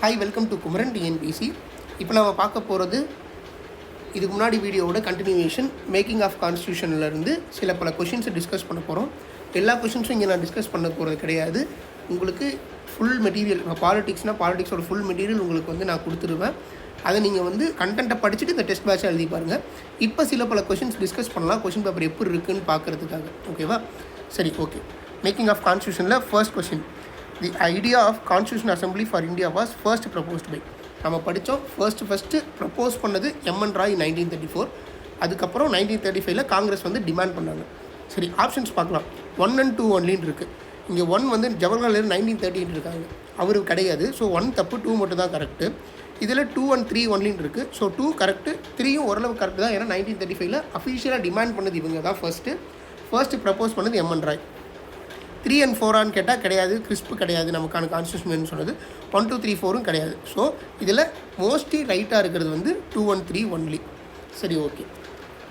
Hi, welcome to Kumaran TNPSC. இப்போ நம்ம பார்க்க போகிறது இதுக்கு முன்னாடி வீடியோவோட கண்டினியூவேஷன். மேக்கிங் ஆஃப் கான்ஸ்டியூஷன்லேருந்து சில பல கொஷின்ஸை டிஸ்கஸ் பண்ண போகிறோம். எல்லா கொஷின்ஸும் இங்கே நான் டிஸ்கஸ் பண்ண போகிறது கிடையாது. உங்களுக்கு ஃபுல் மெட்டீரியல், பாலிட்டிக்ஸ்னால் பாலிட்டிக்ஸோட ஃபுல் மெட்டீரியல் உங்களுக்கு வந்து நான் கொடுத்துருவேன். அதை நீங்கள் வந்து கண்டென்ட்டை படிச்சுட்டு இந்த டெஸ்ட் பேட்சை எழுதி பாருங்கள். இப்போ சில பல கொஷின்ஸ் டிஸ்கஸ் பண்ணலாம், கொஷின் பேப்பர் எப்படி இருக்குதுன்னு பார்க்குறதுக்காக. ஓகேவா? சரி, ஓகே. மேக்கிங் ஆஃப் கான்ஸ்டியூஷனில் first question. The idea of constitution assembly for India was first proposed by. நம்ம படித்தோம். ஃபர்ஸ்ட்டு ப்ரப்போஸ் பண்ணது MN ராய் 1934. அதுக்கப்புறம் 1935 காங்கிரஸ் வந்து டிமாண்ட் பண்ணாங்க. சரி, ஆப்ஷன்ஸ் பார்க்கலாம். 1 and 2 ஒன்லின்னு இருக்குது. இங்கே 1 வந்து ஜவஹர்லால் நேரு 1938 இருக்காங்க, அவரு கிடையாது. ஸோ 1 தப்பு, 2 மட்டும் தான் கரெக்டு. இதில் 2 and 3 ஒன்லின்னு இருக்குது. ஸோ 2 கரெக்டு, 3யும் ஓரளவு கரெக்டு தான். ஏன்னா 1935 அஃபிஷியலாக டிமாண்ட் பண்ணது இவங்க தான். ஃபர்ஸ்ட்டு ப்ரப்போஸ் பண்ணது MN ராய். 3 and 4 கேட்டால் கிடையாது, கிறிஸ்பு கிடையாது, நமக்கான கான்ஸ்டியூஷன் சொன்னது. 1, 2, 3, 4 கிடையாது. ஸோ இதில் மோஸ்ட்லி ரைட்டாக இருக்கிறது வந்து 2 and 3 ஒன்லி. சரி, ஓகே.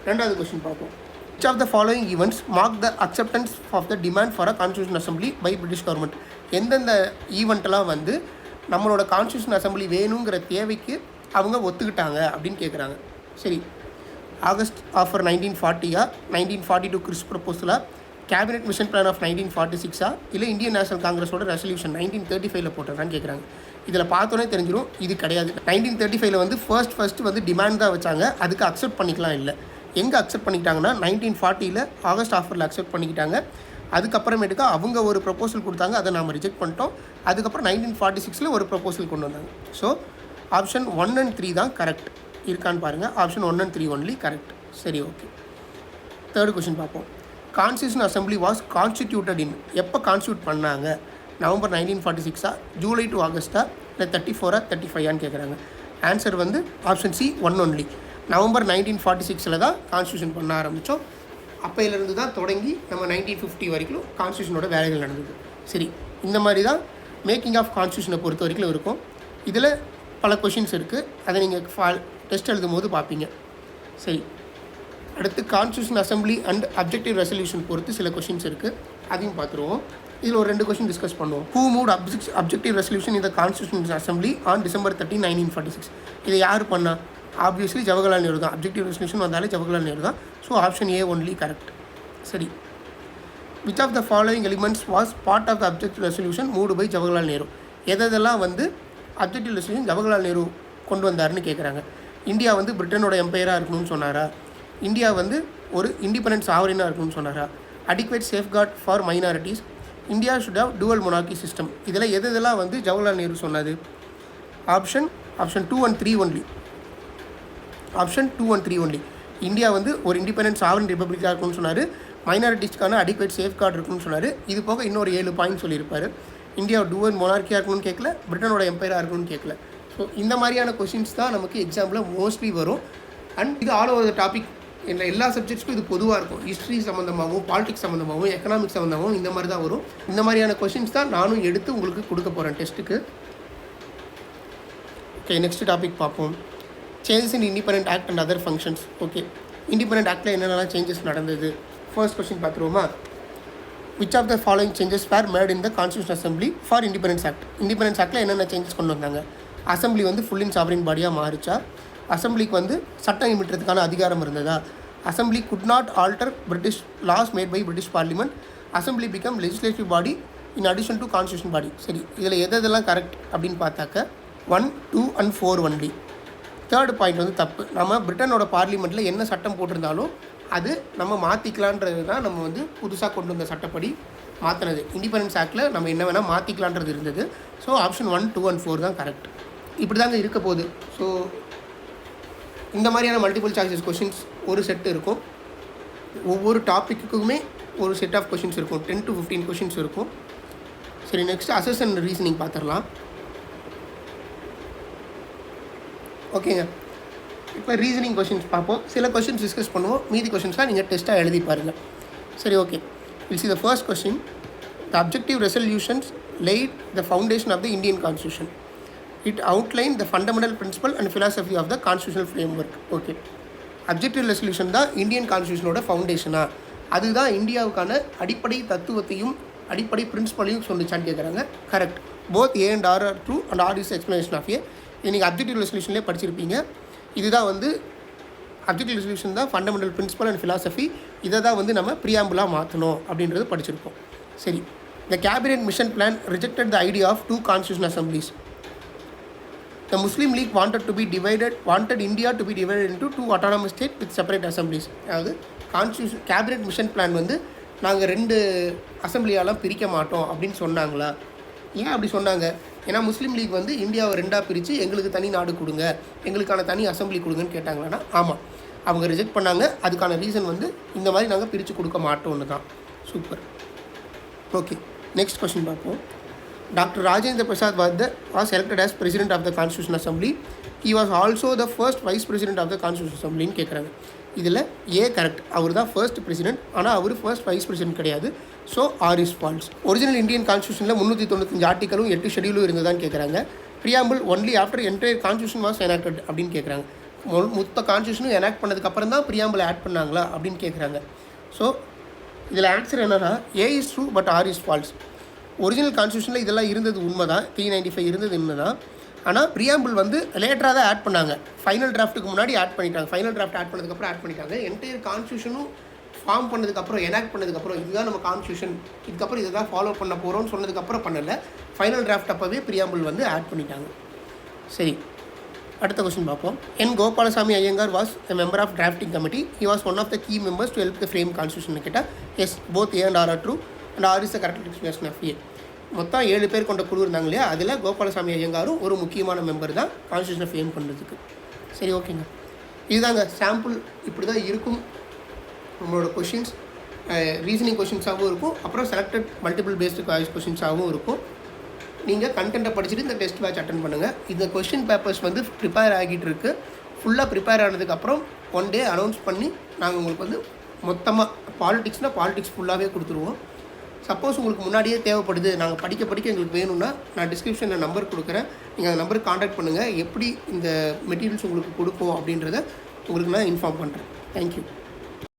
ரெண்டாவது கொஸ்டின் பார்ப்போம். Which of the following events mark the acceptance of the demand for a constitution assembly by British government? எந்தெந்த ஈவெண்ட்டெல்லாம் வந்து நம்மளோட கான்ஸ்டியூஷன் அசம்பிளி வேணுங்கிற தேவைக்கு அவங்க ஒத்துக்கிட்டாங்க அப்படின்னு கேட்குறாங்க. சரி, ஆகஸ்ட் ஆஃபர் 1940 1942 கிறிஸ் ப்ரப்போசலா, கேபினெட் மிஷன் பிளான் ஆஃப் 1946 இல்லை இந்தியன் நேஷனல் காங்கிரஸோட ரெசல்யூஷன் 1935 போட்டதான்னு கேட்குறாங்க. இதில் பார்த்தோன்னே தெரிஞ்சிடும் இது கிடையாது. 1935 வந்து ஃபர்ஸ்ட் வந்து டிமாண்ட் தான் வச்சாங்க, அதுக்கு அக்செப்ட் பண்ணிக்கலாம் இல்லை. எங்கே அக்செப்ட் பண்ணிக்கிட்டாங்கன்னா 1940 ஆகஸ்ட் ஆஃபரில் அக்செப்ட் பண்ணிக்கிட்டாங்க. அதுக்கப்புறமேட்டுக்கு அவங்க ஒரு ப்ரப்போசல் கொடுத்தாங்க, அதை நாம் ரிஜெக்ட் பண்ணிட்டோம். அதுக்கப்புறம் 1946 ஒரு ப்ரப்போசல் கொண்டு வந்தாங்க. ஸோ ஆப்ஷன் 1 and 3 தான் கரெக்ட். இருக்கான்னு பாருங்கள். Option 1 and 3 only correct. சரி, ஓகே. தேர்ட் கொஸ்டின் பார்ப்போம். கான்ஸ்டியூஷன் அசம்பிளி வாஸ் கான்ஸ்டிடியூட்டட் இன். எப்போ கான்ஸ்டியூட் பண்ணாங்க? நவம்பர் 1946 ஜூலை டு ஆகஸ்ட்டா, இல்லை 34 35 கேட்குறாங்க. ஆன்சர் வந்து ஆப்ஷன் சி 1 ஒன்லி. நவம்பர் 1946 தான் கான்ஸ்டியூஷன் பண்ண ஆரம்பித்தோம். அப்போயிலேருந்து தான் தொடங்கி நம்ம 1950 வரைக்கும் கான்ஸ்டியூஷனோட வேலைகள் நடந்தது. சரி, இந்த மாதிரி தான் மேக்கிங் ஆஃப் கான்ஸ்டியூஷனை பொறுத்த வரைக்கும் இருக்கும். இதில் பல கொஷின்ஸ் இருக்குது, அதை நீங்கள் டெஸ்ட் எழுதும் போது பார்ப்பீங்க. சரி, அடுத்து constitution assembly and objective resolution பொறுத்து சில கொஷின்ஸ் இருக்குது, அதையும் பார்த்துருவோம். இதில் ஒரு 2 கொஷின் டிஸ்கஸ் பண்ணுவோம். ஹூ மூவ்ட் அப்ஜெக்டிவ் ரெசல்யூஷன் இந்த கான்ஸ்டியூஷன் அசம்பிளி ஆன் டிசம்பர் 13, 1946? இதை யார் பண்ணா? ஆப்வியஸ்லி ஜவஹர்லால் நேரு தான். அப்ஜெக்டிவ் ரெசல்யூஷன் வந்தாலே ஜவஹர்லால் நேரு தான். So option A only correct. சரி, which of the following elements was part of the objective resolution moved by Jawaharlal Nehru? எதெல்லாம் வந்து அப்ஜெக்டிவ் ரெசல்யூஷன் ஜவஹர்லால் நேரு கொண்டு வந்தாருன்னு கேட்குறாங்க. இந்தியா வந்து பிரிட்டனோட எம்பையராக இருக்கணும்னு சொன்னாரா? இந்தியா வந்து ஒரு இண்டிபெண்டன்ட் சாவரினாக இருக்கணும்னு சொன்னாரா? Adequate safeguard for minorities, India should have dual monarchy system. இதில் எதெல்லாம் வந்து ஜவஹர்லால் நேரு சொன்னது? Option 2 and 3 only. Option 2 and 3 only. India வந்து ஒரு இண்டிபெண்டன்ட் சாவரின் ரிப்பப்ளிக்காக இருக்கணும்னு சொன்னார். மைனாரிட்டிஸ்க்கான அடிக்வேட் சேஃப்கார்ட் இருக்குன்னு சொன்னார். இது போக இன்னொரு 7 பாயிண்ட் சொல்லியிருப்பார். இந்தியா டுவல் மொனார்கியாக இருக்கணும்னு கேட்கல, பிரிட்டனோட எம்பையராக இருக்கணும்னு கேட்கல. ஸோ இந்த மாதிரியான கொஷின்ஸ் தான் நமக்கு எக்ஸாமில் மோஸ்ட்லி வரும். அண்ட் இது ஆல் ஓவர் த டாபிக், எல்லா சப்ஜெக்ட்ஸ்க்கும் இது பொதுவாக இருக்கும். ஹிஸ்ட்ரி சம்மந்தமாகவும், பாலிட்டிக்ஸ் சம்மந்தமாகவும், எக்கனாமிக்ஸ் சம்மந்தமாகவும் இந்த மாதிரி தான் வரும். இந்த மாதிரியான கொஷின்ஸ் தான் நானும் எடுத்து உங்களுக்கு கொடுக்க போகிறேன் டெஸ்ட்டுக்கு. ஓகே, நெக்ஸ்ட் டாபிக் பார்ப்போம். Changes in independent act and other functions. Okay, independent ஆக்டில் என்னென்னலாம் சேஞ்சஸ் நடந்தது? ஃபர்ஸ்ட் கொஸ்டின் பார்த்துருவோமா? Which of the following changes were made in the constitution assembly for independence act? Independence ஆக்டில் என்னென்ன சேஞ்சஸ் கொண்டு வந்தாங்க? Assembly வந்து ஃபுல் அண்ட் சாவரின் பாடியாக மாறிச்சா? அசம்பிளிக்கு வந்து சட்டம் இயற்றுறதுக்கான அதிகாரம் இருந்ததா? Assembly could not alter British laws made by British parliament. Assembly become legislative body in addition to constitution பாடி. சரி, இதில் எதெல்லாம் கரெக்ட் அப்படின்னு பார்த்தாக்க 1, 2 and 4 ஒன்லி. தேர்ட் பாயிண்ட் வந்து தப்பு. நம்ம பிரிட்டனோட பார்லிமெண்ட்டில் என்ன சட்டம் போட்டிருந்தாலும் அது நம்ம மாற்றிக்கலான்றது தான் நம்ம வந்து புதுசாக கொண்டு வந்த சட்டப்படி மாற்றினது. இண்டிபெண்டன்ஸ் ஆக்டில் நம்ம என்ன வேணால் மாற்றிக்கலான்றது இருந்தது. ஸோ ஆப்ஷன் 1, 2 and 4 தான் கரெக்ட். இப்படி தாங்க இருக்க போகுது. ஸோ இந்த மாதிரியான மல்டிபிள் சாய்ஸஸ் கொஷின்ஸ் ஒரு செட் இருக்கும். ஒவ்வொரு டாப்பிக்குமே ஒரு செட் ஆஃப் கொஷின்ஸ் இருக்கும். 10 to 15 கொஷின்ஸ் இருக்கும். சரி, நெக்ஸ்ட் அசஸ் அண்ட் ரீசனிங் பார்த்துடலாம். ஓகேங்க, இப்போ ரீசனிங் கொஷின்ஸ் பார்ப்போம். சில கொஷின்ஸ் டிஸ்கஸ் பண்ணுவோம், மீதி கொஷின்ஸ்லாம் நீங்கள் டெஸ்ட்டாக எழுதி பாருங்கள். சரி, okay. Will see the first question. The objective resolutions laid the foundation of the Indian constitution. It outlined the fundamental principle and philosophy of the constitutional framework. Okay, objective resolution தான் Indian கான்ஸ்டியூஷனோட ஃபவுண்டேஷனா? அதுதான் இந்தியாவுக்கான அடிப்படை தத்துவத்தையும் அடிப்படை பிரின்சிபலையும் சொல்லிச்சான்னு கேட்குறாங்க. Correct. Both A and R are true and R is explanation of A. இது நீங்கள் அப்ஜெக்டிவ் ரெசல்யூஷன்லேயே படிச்சிருப்பீங்க. இதுதான் வந்து அப்ஜெக்டிவ் ரெசல்யூஷன் தான் ஃபண்டமெண்டல் பிரின்சிபல் அண்ட் ஃபிலாசபி. இதை தான் வந்து நம்ம ப்ரியாம்பிளாக மாற்றணும் அப்படின்றது படிச்சிருப்போம். சரி, the cabinet mission plan rejected the idea of 2 constitutional assemblies. The Muslim League wanted India to be divided into 2 autonomous states with separate assemblies. அதாவது கேபினெட் மிஷன் பிளான் வந்து நாங்கள் 2 அசம்பிளியாலாம் பிரிக்க மாட்டோம் அப்படின்னு சொன்னாங்களா? ஏன் அப்படி சொன்னாங்க? ஏன்னா முஸ்லீம் லீக் வந்து இந்தியாவை 2ஆக பிரித்து எங்களுக்கு தனி நாடு கொடுங்க, எங்களுக்கான தனி அசம்பிளி கொடுங்கன்னு கேட்டாங்களான்னா ஆமாம், அவங்க ரிஜெக்ட் பண்ணாங்க. அதுக்கான ரீசன் வந்து இந்த மாதிரி நாங்கள் பிரித்து கொடுக்க மாட்டோம்னு தான். சூப்பர். ஓகே, நெக்ஸ்ட் கொஸ்டின் பார்ப்போம். Dr. Rajendra Prasad was elected as President of the Constitutional Assembly. He was also the first Vice President of the Constitutional Assembly ன்னு கேட்குறாங்க. இதில் ஏ கரெக்ட், அவர் தான் ஃபர்ஸ்ட் பிரசிடென்ட். ஆனால் அவர் ஃபர்ஸ்ட் வைஸ் பிரசிடென்ட் கிடையாது. So R is false. Original Indian கான்ஸ்டியூஷனில் 395 ஆர்டிக்கலும் 8 ஷெடியூலும் இருந்ததான்னு கேட்குறாங்க. Preamble only after entire constitution was enacted அப்படின்னு கேட்குறாங்க. மொத்த கான்ஸ்டியூஷனும் எனாக்ட் பண்ணதுக்கப்புறம் தான் ப்ரியாம்பிள் ஆட் பண்ணாங்களா அப்படின்னு கேட்குறாங்க. ஸோ இதில் ஆன்சர் என்னன்னா A is true but R is false. Original கான்ஸ்டியூஷனில் இதெல்லாம் இருந்தது உண்மை தான், 395 இருந்தது உண்மை தான். ஆனால் ப்ரியாம்பிள் வந்து லேட்டராக தான் ஆட் பண்ணாங்க. ஃபைனல் டிராஃப்ட்டுக்கு முன்னாடி ஆட் பண்ணிட்டாங்க. ஃபைனல் டிராஃப்ட் ஆட் பண்ணதுக்கப்புறம் ஆட் பண்ணிட்டாங்க. என்டையர் கான்ஸ்டியூஷனும் ஃபார்ம் பண்ணதுக்கப்புறம், எனாக்ட் பண்ணதுக்கப்புறம் இதுதான் நம்ம கான்ஸ்டியூஷன், இதுக்கப்புறம் இதை தான் ஃபாலோ பண்ண போகிறோம்னு சொன்னதுக்கப்புறம் பண்ணலை. ஃபைனல் டிராஃப்ட் அப்போவே ப்ரியாம்பிள் வந்து ஆட் பண்ணிட்டாங்க. சரி, அடுத்த கொஸ்டின் பார்ப்போம். N Gopalaswami Ayyangar was a member of drafting committee. He was one of the key members to help the frame constitution கேட்டால் yes, both A and R are true and R is the correct explanation of A. மொத்தம் 7 பேர் கொண்ட குழு இருந்தாங்க இல்லையா, அதில் கோபாலசாமி ஐயங்காரும் ஒரு முக்கியமான மெம்பர் தான் கான்ஸ்டியூஷனை ஃப்ரேம் பண்ணுறதுக்கு. சரி, ஓகேங்க. இதுதாங்க சாம்பிள். இப்படி தான் இருக்கும் நம்மளோட கொஷின்ஸ். ரீசனிங் கொஷின்ஸாகவும் இருக்கும், அப்புறம் செலக்டட் மல்டிபிள் பேஸ்டு சாய்ஸ் கொஷின்ஸாகவும் இருக்கும். நீங்கள் கண்டென்ட்டை படிச்சுட்டு இந்த டெஸ்ட் பேட்ச் அட்டன் பண்ணுங்கள். இந்த கொஷின் பேப்பர்ஸ் வந்து ப்ரிப்பேர் ஆகிட்டு இருக்குது. ஃபுல்லாக ப்ரிப்பேர் ஆனதுக்கப்புறம் 1 டே அனௌன்ஸ் பண்ணி நாங்கள் உங்களுக்கு வந்து மொத்தமாக பாலிட்டிக்ஸ் ஃபுல்லாகவே கொடுத்துருவோம். சப்போஸ் உங்களுக்கு முன்னாடியே தேவைப்படுது, நாங்கள் படிக்க எங்களுக்கு வேணும்னா நான் டிஸ்கிரிப்ஷனில் நம்பர் கொடுக்குறேன். நீங்கள் அந்த நம்பருக்கு காண்டாக்ட் பண்ணுங்கள். எப்படி இந்த மெட்டீரியல்ஸ் உங்களுக்கு கொடுப்போம் அப்படின்றத உங்களுக்கு நான் இன்ஃபார்ம் பண்ணுறேன். தேங்க்யூ.